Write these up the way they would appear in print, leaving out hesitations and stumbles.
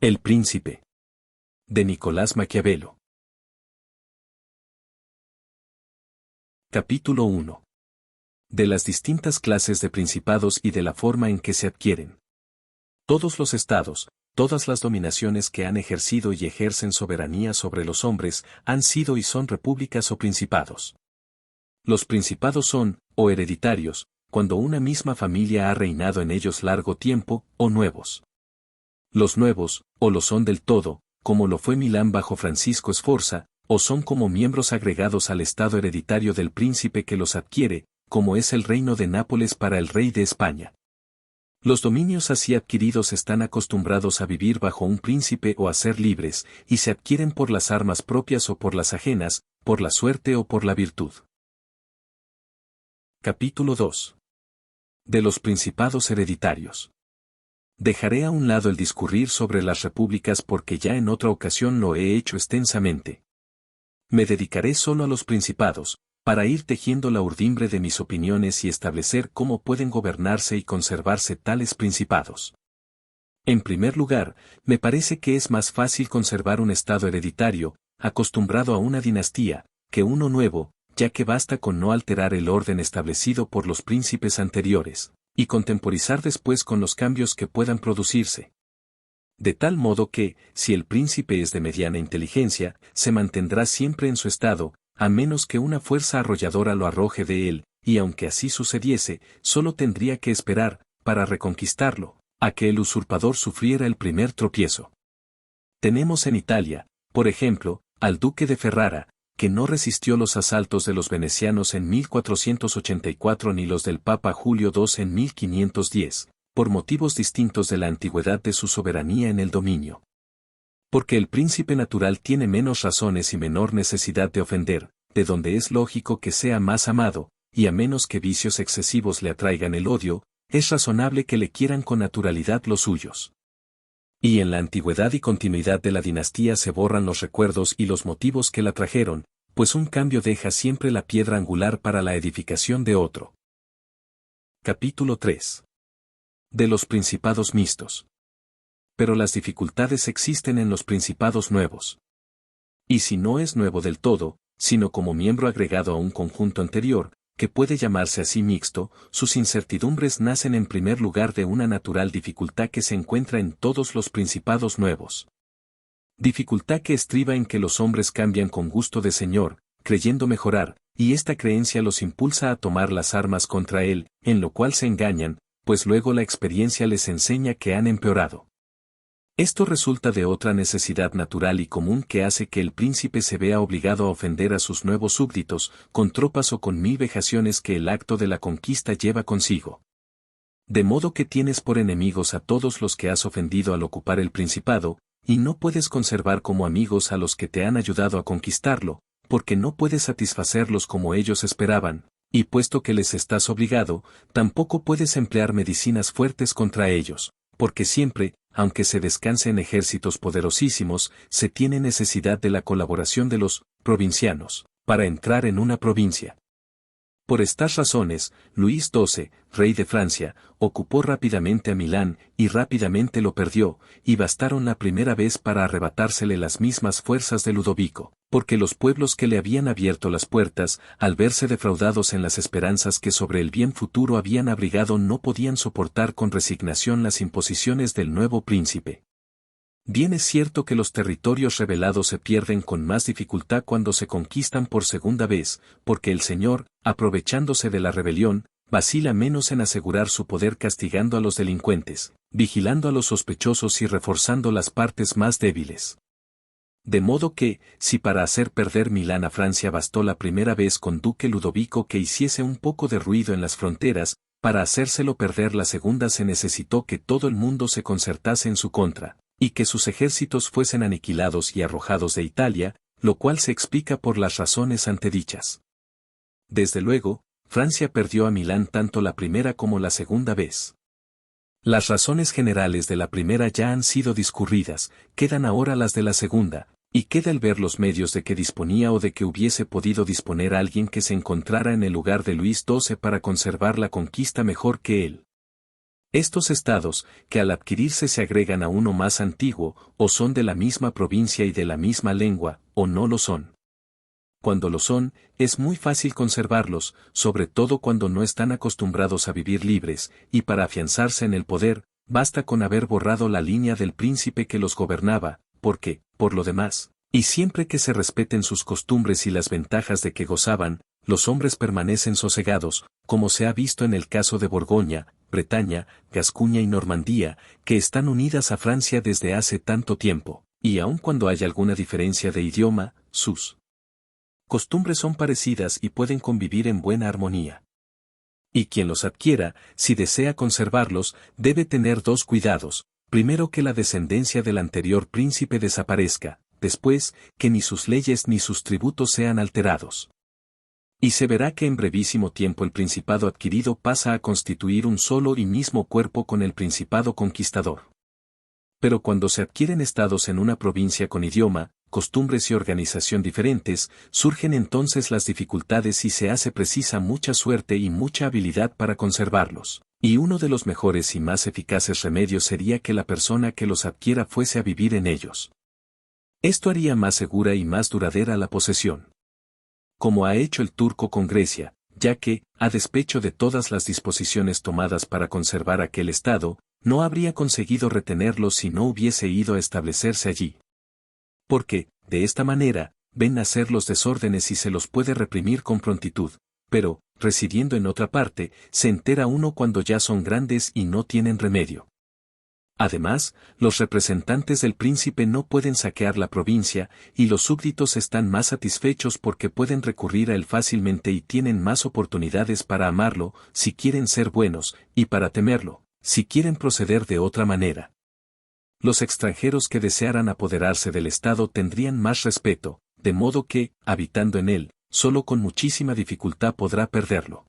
El príncipe. De Nicolás Maquiavelo. Capítulo 1. De las distintas clases de principados y de la forma en que se adquieren. Todos los estados, todas las dominaciones que han ejercido y ejercen soberanía sobre los hombres, han sido y son repúblicas o principados. Los principados son, o hereditarios, cuando una misma familia ha reinado en ellos largo tiempo, o nuevos. Los nuevos, o lo son del todo, como lo fue Milán bajo Francisco Sforza, o son como miembros agregados al estado hereditario del príncipe que los adquiere, como es el reino de Nápoles para el rey de España. Los dominios así adquiridos están acostumbrados a vivir bajo un príncipe o a ser libres, y se adquieren por las armas propias o por las ajenas, por la suerte o por la virtud. Capítulo 2. De los principados hereditarios. Dejaré a un lado el discurrir sobre las repúblicas porque ya en otra ocasión lo he hecho extensamente. Me dedicaré solo a los principados, para ir tejiendo la urdimbre de mis opiniones y establecer cómo pueden gobernarse y conservarse tales principados. En primer lugar, me parece que es más fácil conservar un estado hereditario, acostumbrado a una dinastía, que uno nuevo, ya que basta con no alterar el orden establecido por los príncipes anteriores, y contemporizar después con los cambios que puedan producirse. De tal modo que, si el príncipe es de mediana inteligencia, se mantendrá siempre en su estado, a menos que una fuerza arrolladora lo arroje de él, y aunque así sucediese, solo tendría que esperar, para reconquistarlo, a que el usurpador sufriera el primer tropiezo. Tenemos en Italia, por ejemplo, al duque de Ferrara, que no resistió los asaltos de los venecianos en 1484 ni los del Papa Julio II en 1510, por motivos distintos de la antigüedad de su soberanía en el dominio. Porque el príncipe natural tiene menos razones y menor necesidad de ofender, de donde es lógico que sea más amado, y a menos que vicios excesivos le atraigan el odio, es razonable que le quieran con naturalidad los suyos. Y en la antigüedad y continuidad de la dinastía se borran los recuerdos y los motivos que la trajeron, pues un cambio deja siempre la piedra angular para la edificación de otro. Capítulo 3. De los principados mixtos. Pero las dificultades existen en los principados nuevos. Y si no es nuevo del todo, sino como miembro agregado a un conjunto anterior, que puede llamarse así mixto, sus incertidumbres nacen en primer lugar de una natural dificultad que se encuentra en todos los principados nuevos. Dificultad que estriba en que los hombres cambian con gusto de señor, creyendo mejorar, y esta creencia los impulsa a tomar las armas contra él, en lo cual se engañan, pues luego la experiencia les enseña que han empeorado. Esto resulta de otra necesidad natural y común que hace que el príncipe se vea obligado a ofender a sus nuevos súbditos, con tropas o con 1000 vejaciones que el acto de la conquista lleva consigo. De modo que tienes por enemigos a todos los que has ofendido al ocupar el principado, y no puedes conservar como amigos a los que te han ayudado a conquistarlo, porque no puedes satisfacerlos como ellos esperaban, y puesto que les estás obligado, tampoco puedes emplear medicinas fuertes contra ellos, porque siempre, aunque se descanse en ejércitos poderosísimos, se tiene necesidad de la colaboración de los provincianos, para entrar en una provincia. Por estas razones, Luis XII, rey de Francia, ocupó rápidamente a Milán, y rápidamente lo perdió, y bastaron la primera vez para arrebatársele las mismas fuerzas de Ludovico, porque los pueblos que le habían abierto las puertas, al verse defraudados en las esperanzas que sobre el bien futuro habían abrigado, no podían soportar con resignación las imposiciones del nuevo príncipe. Bien es cierto que los territorios rebelados se pierden con más dificultad cuando se conquistan por segunda vez, porque el Señor, aprovechándose de la rebelión, vacila menos en asegurar su poder castigando a los delincuentes, vigilando a los sospechosos y reforzando las partes más débiles. De modo que, si para hacer perder Milán a Francia bastó la primera vez con duque Ludovico que hiciese un poco de ruido en las fronteras, para hacérselo perder la segunda se necesitó que todo el mundo se concertase en su contra, y que sus ejércitos fuesen aniquilados y arrojados de Italia, lo cual se explica por las razones antedichas. Desde luego, Francia perdió a Milán tanto la primera como la segunda vez. Las razones generales de la primera ya han sido discurridas, quedan ahora las de la segunda, y queda el ver los medios de que disponía o de que hubiese podido disponer alguien que se encontrara en el lugar de Luis XII para conservar la conquista mejor que él. Estos estados, que al adquirirse se agregan a uno más antiguo, o son de la misma provincia y de la misma lengua, o no lo son. Cuando lo son, es muy fácil conservarlos, sobre todo cuando no están acostumbrados a vivir libres, y para afianzarse en el poder, basta con haber borrado la línea del príncipe que los gobernaba, porque, por lo demás, y siempre que se respeten sus costumbres y las ventajas de que gozaban, los hombres permanecen sosegados, como se ha visto en el caso de Borgoña, Bretaña, Gascuña y Normandía, que están unidas a Francia desde hace tanto tiempo, y aun cuando hay alguna diferencia de idioma, sus costumbres son parecidas y pueden convivir en buena armonía. Y quien los adquiera, si desea conservarlos, debe tener dos cuidados: primero, que la descendencia del anterior príncipe desaparezca; después, que ni sus leyes ni sus tributos sean alterados. Y se verá que en brevísimo tiempo el principado adquirido pasa a constituir un solo y mismo cuerpo con el principado conquistador. Pero cuando se adquieren estados en una provincia con idioma, costumbres y organización diferentes, surgen entonces las dificultades y se hace precisa mucha suerte y mucha habilidad para conservarlos. Y uno de los mejores y más eficaces remedios sería que la persona que los adquiera fuese a vivir en ellos. Esto haría más segura y más duradera la posesión. Como ha hecho el turco con Grecia, ya que, a despecho de todas las disposiciones tomadas para conservar aquel estado, no habría conseguido retenerlo si no hubiese ido a establecerse allí. Porque, de esta manera, ven nacer los desórdenes y se los puede reprimir con prontitud, pero, residiendo en otra parte, se entera uno cuando ya son grandes y no tienen remedio. Además, los representantes del príncipe no pueden saquear la provincia, y los súbditos están más satisfechos porque pueden recurrir a él fácilmente y tienen más oportunidades para amarlo, si quieren ser buenos, y para temerlo, si quieren proceder de otra manera. Los extranjeros que desearan apoderarse del Estado tendrían más respeto, de modo que, habitando en él, solo con muchísima dificultad podrá perderlo.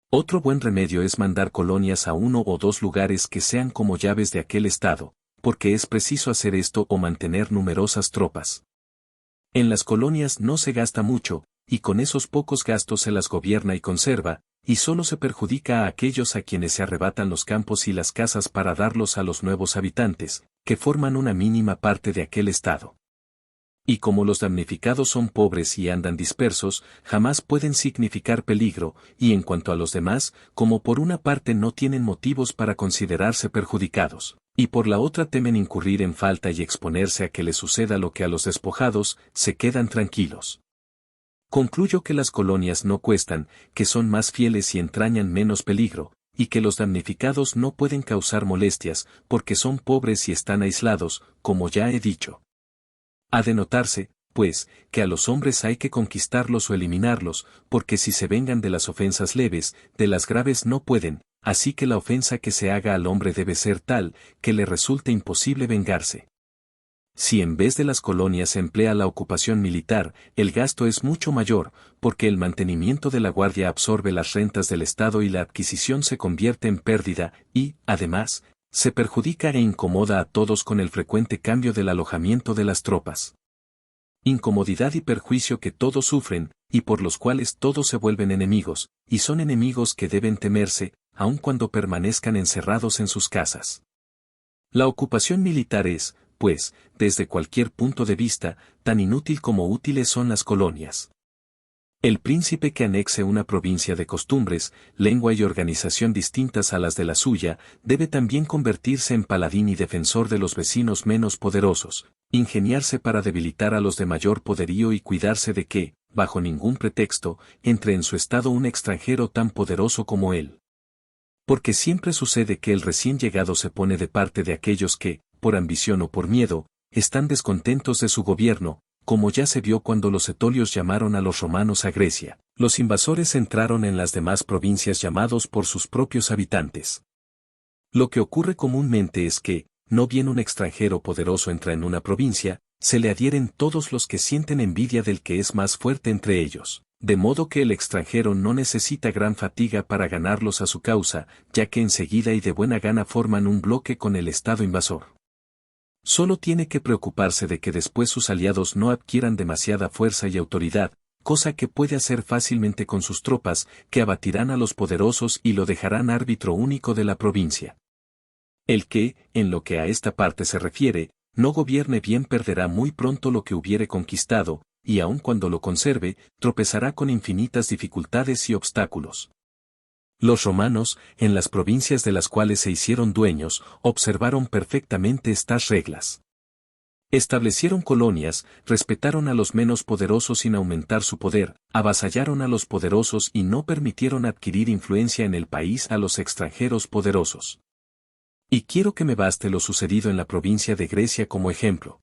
Otro buen remedio es mandar colonias a uno o dos lugares que sean como llaves de aquel estado, porque es preciso hacer esto o mantener numerosas tropas. En las colonias no se gasta mucho, y con esos pocos gastos se las gobierna y conserva, y solo se perjudica a aquellos a quienes se arrebatan los campos y las casas para darlos a los nuevos habitantes, que forman una mínima parte de aquel estado. Y como los damnificados son pobres y andan dispersos, jamás pueden significar peligro, y en cuanto a los demás, como por una parte no tienen motivos para considerarse perjudicados, y por la otra temen incurrir en falta y exponerse a que les suceda lo que a los despojados, se quedan tranquilos. Concluyo que las colonias no cuestan, que son más fieles y entrañan menos peligro, y que los damnificados no pueden causar molestias, porque son pobres y están aislados, como ya he dicho. Ha de notarse, pues, que a los hombres hay que conquistarlos o eliminarlos, porque si se vengan de las ofensas leves, de las graves no pueden, así que la ofensa que se haga al hombre debe ser tal, que le resulte imposible vengarse. Si en vez de las colonias se emplea la ocupación militar, el gasto es mucho mayor, porque el mantenimiento de la guardia absorbe las rentas del Estado y la adquisición se convierte en pérdida, y, además, se perjudica e incomoda a todos con el frecuente cambio del alojamiento de las tropas. Incomodidad y perjuicio que todos sufren, y por los cuales todos se vuelven enemigos, y son enemigos que deben temerse, aun cuando permanezcan encerrados en sus casas. La ocupación militar es, pues, desde cualquier punto de vista, tan inútil como útiles son las colonias. El príncipe que anexe una provincia de costumbres, lengua y organización distintas a las de la suya, debe también convertirse en paladín y defensor de los vecinos menos poderosos, ingeniarse para debilitar a los de mayor poderío y cuidarse de que, bajo ningún pretexto, entre en su estado un extranjero tan poderoso como él. Porque siempre sucede que el recién llegado se pone de parte de aquellos que, por ambición o por miedo, están descontentos de su gobierno, como ya se vio cuando los etolios llamaron a los romanos a Grecia. Los invasores entraron en las demás provincias llamados por sus propios habitantes. Lo que ocurre comúnmente es que, no bien un extranjero poderoso entra en una provincia, se le adhieren todos los que sienten envidia del que es más fuerte entre ellos, de modo que el extranjero no necesita gran fatiga para ganarlos a su causa, ya que enseguida y de buena gana forman un bloque con el Estado invasor. Solo tiene que preocuparse de que después sus aliados no adquieran demasiada fuerza y autoridad, cosa que puede hacer fácilmente con sus tropas, que abatirán a los poderosos y lo dejarán árbitro único de la provincia. El que, en lo que a esta parte se refiere, no gobierne bien perderá muy pronto lo que hubiere conquistado, y aun cuando lo conserve, tropezará con infinitas dificultades y obstáculos. Los romanos, en las provincias de las cuales se hicieron dueños, observaron perfectamente estas reglas. Establecieron colonias, respetaron a los menos poderosos sin aumentar su poder, avasallaron a los poderosos y no permitieron adquirir influencia en el país a los extranjeros poderosos. Y quiero que me baste lo sucedido en la provincia de Grecia como ejemplo.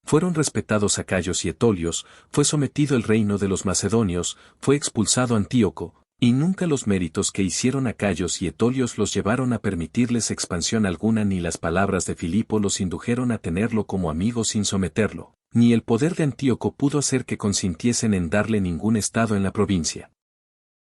Fueron respetados Acayos y Etolios, fue sometido el reino de los macedonios, fue expulsado Antíoco, y nunca los méritos que hicieron Acayos y Etolios los llevaron a permitirles expansión alguna ni las palabras de Filipo los indujeron a tenerlo como amigo sin someterlo, ni el poder de Antíoco pudo hacer que consintiesen en darle ningún estado en la provincia.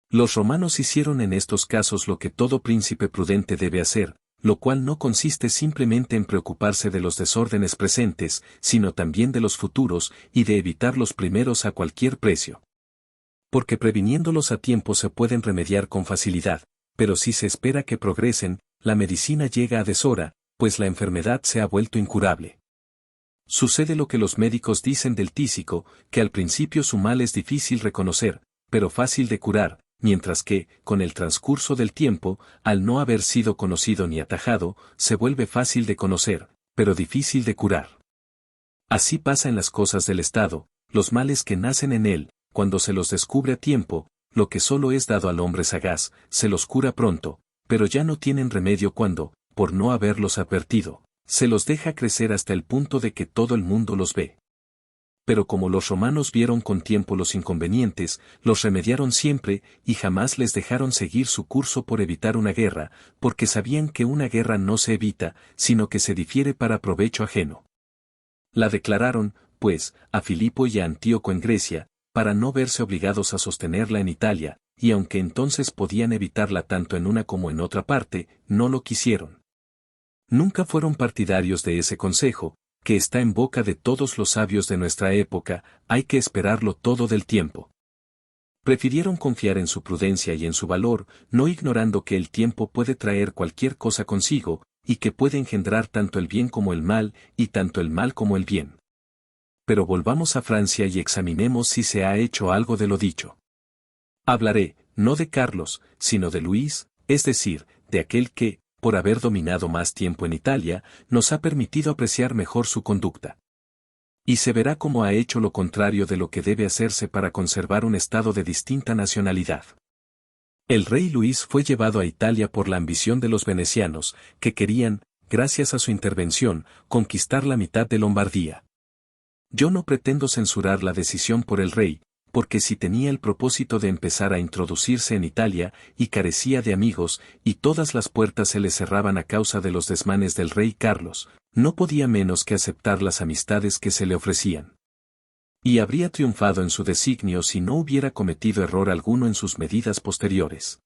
Los romanos hicieron en estos casos lo que todo príncipe prudente debe hacer, lo cual no consiste simplemente en preocuparse de los desórdenes presentes, sino también de los futuros y de evitar los primeros a cualquier precio. Porque previniéndolos a tiempo se pueden remediar con facilidad, pero si se espera que progresen, la medicina llega a deshora, pues la enfermedad se ha vuelto incurable. Sucede lo que los médicos dicen del tísico, que al principio su mal es difícil reconocer, pero fácil de curar, mientras que, con el transcurso del tiempo, al no haber sido conocido ni atajado, se vuelve fácil de conocer, pero difícil de curar. Así pasa en las cosas del Estado, los males que nacen en él, cuando se los descubre a tiempo, lo que solo es dado al hombre sagaz, se los cura pronto, pero ya no tienen remedio cuando, por no haberlos advertido, se los deja crecer hasta el punto de que todo el mundo los ve. Pero como los romanos vieron con tiempo los inconvenientes, los remediaron siempre y jamás les dejaron seguir su curso por evitar una guerra, porque sabían que una guerra no se evita, sino que se difiere para provecho ajeno. La declararon, pues, a Filipo y a Antíoco en Grecia, para no verse obligados a sostenerla en Italia, y aunque entonces podían evitarla tanto en una como en otra parte, no lo quisieron. Nunca fueron partidarios de ese consejo, que está en boca de todos los sabios de nuestra época, hay que esperarlo todo del tiempo. Prefirieron confiar en su prudencia y en su valor, no ignorando que el tiempo puede traer cualquier cosa consigo, y que puede engendrar tanto el bien como el mal, y tanto el mal como el bien. Pero volvamos a Francia y examinemos si se ha hecho algo de lo dicho. Hablaré, no de Carlos, sino de Luis, es decir, de aquel que, por haber dominado más tiempo en Italia, nos ha permitido apreciar mejor su conducta. Y se verá cómo ha hecho lo contrario de lo que debe hacerse para conservar un estado de distinta nacionalidad. El rey Luis fue llevado a Italia por la ambición de los venecianos, que querían, gracias a su intervención, conquistar la mitad de Lombardía. Yo no pretendo censurar la decisión por el rey, porque si tenía el propósito de empezar a introducirse en Italia, y carecía de amigos, y todas las puertas se le cerraban a causa de los desmanes del rey Carlos, no podía menos que aceptar las amistades que se le ofrecían. Y habría triunfado en su designio si no hubiera cometido error alguno en sus medidas posteriores.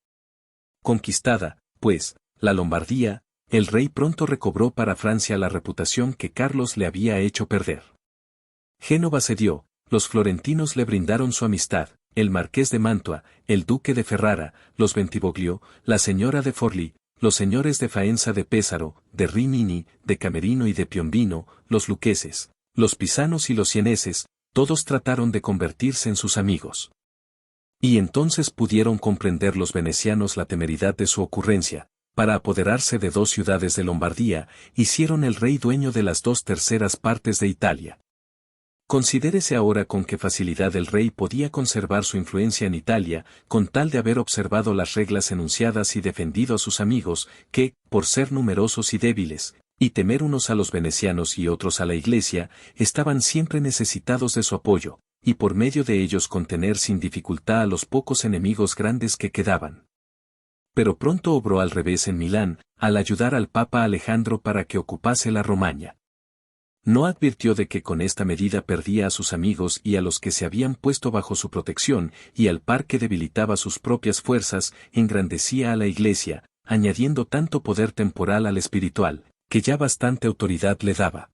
Conquistada, pues, la Lombardía, el rey pronto recobró para Francia la reputación que Carlos le había hecho perder. Génova cedió, los florentinos le brindaron su amistad, el marqués de Mantua, el duque de Ferrara, los Bentivoglio, la señora de Forlì, los señores de Faenza de Pesaro, de Rimini, de Camerino y de Piombino, los luqueses, los pisanos y los sieneses, todos trataron de convertirse en sus amigos. Y entonces pudieron comprender los venecianos la temeridad de su ocurrencia. Para apoderarse de 2 ciudades de Lombardía, hicieron el rey dueño de las 2/3 partes de Italia. Considérese ahora con qué facilidad el rey podía conservar su influencia en Italia, con tal de haber observado las reglas enunciadas y defendido a sus amigos, que, por ser numerosos y débiles, y temer unos a los venecianos y otros a la Iglesia, estaban siempre necesitados de su apoyo, y por medio de ellos contener sin dificultad a los pocos enemigos grandes que quedaban. Pero pronto obró al revés en Milán, al ayudar al Papa Alejandro para que ocupase la Romaña. No advirtió de que con esta medida perdía a sus amigos y a los que se habían puesto bajo su protección, y al par que debilitaba sus propias fuerzas, engrandecía a la Iglesia, añadiendo tanto poder temporal al espiritual, que ya bastante autoridad le daba.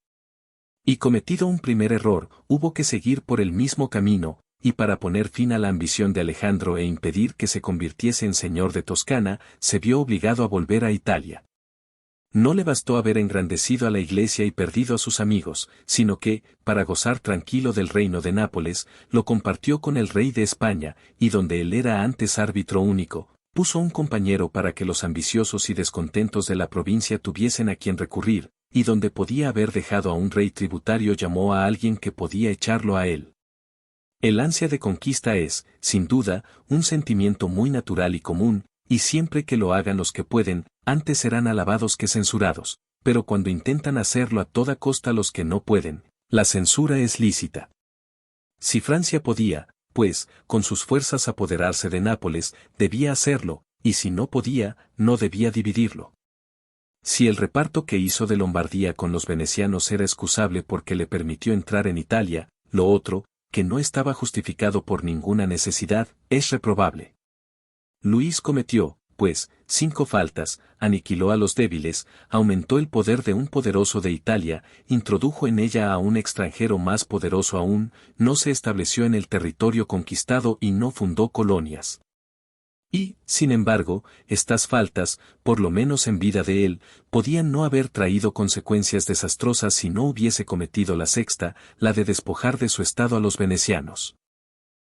Y cometido un primer error, hubo que seguir por el mismo camino, y para poner fin a la ambición de Alejandro e impedir que se convirtiese en señor de Toscana, se vio obligado a volver a Italia. No le bastó haber engrandecido a la Iglesia y perdido a sus amigos, sino que, para gozar tranquilo del reino de Nápoles, lo compartió con el rey de España, y donde él era antes árbitro único, puso un compañero para que los ambiciosos y descontentos de la provincia tuviesen a quien recurrir, y donde podía haber dejado a un rey tributario llamó a alguien que podía echarlo a él. El ansia de conquista es, sin duda, un sentimiento muy natural y común, y siempre que lo hagan los que pueden, antes serán alabados que censurados, pero cuando intentan hacerlo a toda costa los que no pueden, la censura es lícita. Si Francia podía, pues, con sus fuerzas apoderarse de Nápoles, debía hacerlo, y si no podía, no debía dividirlo. Si el reparto que hizo de Lombardía con los venecianos era excusable porque le permitió entrar en Italia, lo otro, que no estaba justificado por ninguna necesidad, es reprobable. Luis cometió, pues, 5 faltas, aniquiló a los débiles, aumentó el poder de un poderoso de Italia, introdujo en ella a un extranjero más poderoso aún, no se estableció en el territorio conquistado y no fundó colonias. Y, sin embargo, estas faltas, por lo menos en vida de él, podían no haber traído consecuencias desastrosas si no hubiese cometido la sexta, la de despojar de su estado a los venecianos.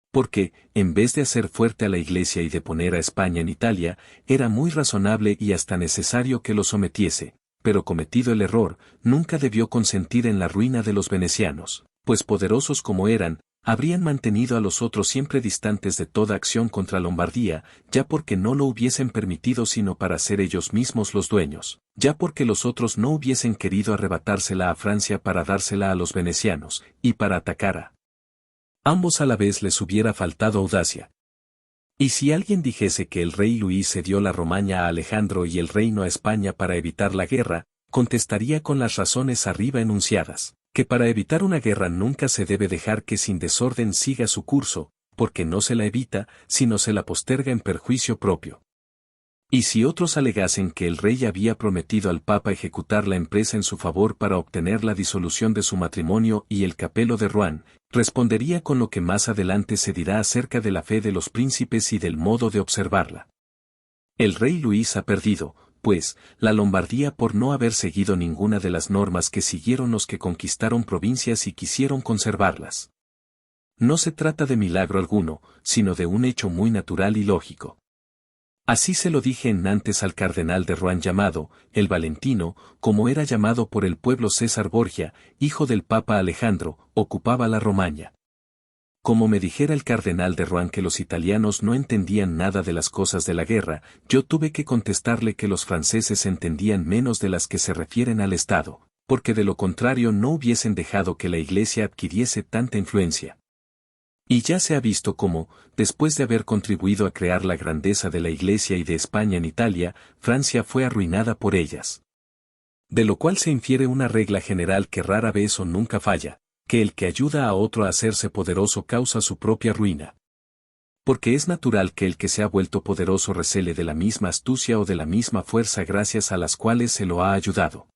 Porque, en vez de hacer fuerte a la Iglesia y de poner a España en Italia, era muy razonable y hasta necesario que lo sometiese, pero cometido el error, nunca debió consentir en la ruina de los venecianos, pues poderosos como eran, habrían mantenido a los otros siempre distantes de toda acción contra Lombardía, ya porque no lo hubiesen permitido sino para ser ellos mismos los dueños, ya porque los otros no hubiesen querido arrebatársela a Francia para dársela a los venecianos, y para atacar a ambos a la vez les hubiera faltado audacia. Y si alguien dijese que el rey Luis cedió la Romaña a Alejandro y el reino a España para evitar la guerra, contestaría con las razones arriba enunciadas, que para evitar una guerra nunca se debe dejar que sin desorden siga su curso, porque no se la evita, sino se la posterga en perjuicio propio. Y si otros alegasen que el rey había prometido al Papa ejecutar la empresa en su favor para obtener la disolución de su matrimonio y el capelo de Rouen, respondería con lo que más adelante se dirá acerca de la fe de los príncipes y del modo de observarla. El rey Luis ha perdido, pues, la Lombardía por no haber seguido ninguna de las normas que siguieron los que conquistaron provincias y quisieron conservarlas. No se trata de milagro alguno, sino de un hecho muy natural y lógico. Así se lo dije en Nantes al cardenal de Rouen llamado, el Valentino, como era llamado por el pueblo César Borgia, hijo del Papa Alejandro, ocupaba la Romaña. Como me dijera el cardenal de Rouen que los italianos no entendían nada de las cosas de la guerra, yo tuve que contestarle que los franceses entendían menos de las que se refieren al Estado, porque de lo contrario no hubiesen dejado que la Iglesia adquiriese tanta influencia. Y ya se ha visto cómo, después de haber contribuido a crear la grandeza de la Iglesia y de España en Italia, Francia fue arruinada por ellas. De lo cual se infiere una regla general que rara vez o nunca falla, que el que ayuda a otro a hacerse poderoso causa su propia ruina. Porque es natural que el que se ha vuelto poderoso recele de la misma astucia o de la misma fuerza gracias a las cuales se lo ha ayudado.